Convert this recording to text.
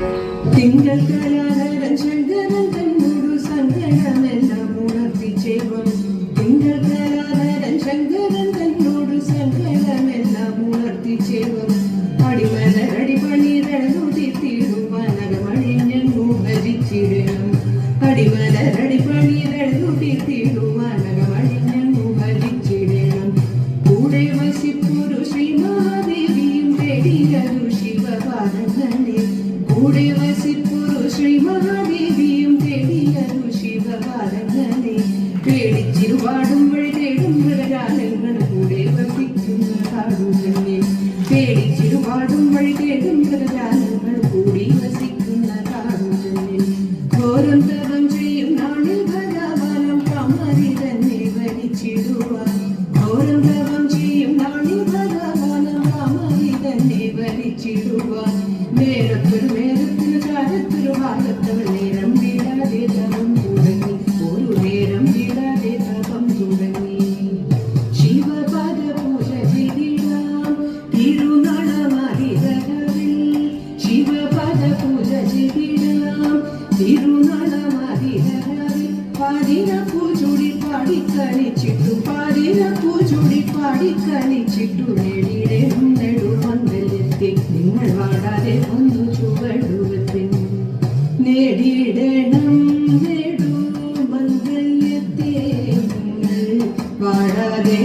തിങ്കൾ കലാധരൻ ശങ്കരൻ തന്നോടു സങ്കടമെല്ലാം ഉണർത്തിച്ചേവം തിങ്കൾ കലാധരൻ ശങ്കരൻ തന്നോടു സങ്കടമെല്ലാം ഉണർത്തിച്ചേവം അടിമലരടി പണിതെഴുതിത്തിടുവാൻ അകമണിഞ്ഞു ഭജിച്ചിടണം അടിമലരടി പണിതെഴുതിത്തിടുവാൻ അകമണിഞ്ഞു ഭജിച്ചിടണം കൂടെ വസിപ്പൊരു ശ്രീ മഹാദേവിയും തേടിയതു ശിവപാദങ്ങളെ കൂടെ വസിപ്പൊരു ശ്രീ മഹാദേവിയും തേടിയതു ശിവപാദങ്ങളെ പേടിച്ചിരുപാടും വഴി തേടും മൃഗജാലങ്ങൾ കൂടെ വസിക്കുന്ന കാടുകളെ പേടിച്ചിരുപാടും വഴി തേടും മൃഗജാലങ്ങൾ കൂടി വസിക്കുന്ന കാടുകളെ ഘോരം തപം ചെയ്യും നാളിൽ ഭഗവാനം കമരി തന്നെ വരിച്ചിടുവാൻ ഘോരം തപം ചെയ്യും നാളിൽ ഭഗവാനം കമരി തന്നെ വരിച്ചിടുവാൻ നേരത്തൊരു ചാരത്തൊരു ഭാഗത്തവൾ നേരം വീടാതെ തപം തുടങ്ങി ഒരു നേരം വീടാതെ തപം തുടങ്ങി ശിവപാദ പൂജ ചെയ്തിടാം തിരുനാളമാതിരവിൽ ശിവപാദ പൂജ ചെയ്തിടാം തിരുനാളമാതിരവിൽ പാതിര പൂജുടി പാടിക്കളിച്ചിട്ടു പാതിര പൂജുടി പാടിക്കളിച്ചിട്ടു നേടിയിടേണം നെടുമംഗലത്തെ നിങ്ങൾ വാടാതെ ഒന്നു ചുവടുവെപ്പിൻ നേടിയിടണം നെടുമംഗലത്തെ നിങ്ങൾ വാടാതെ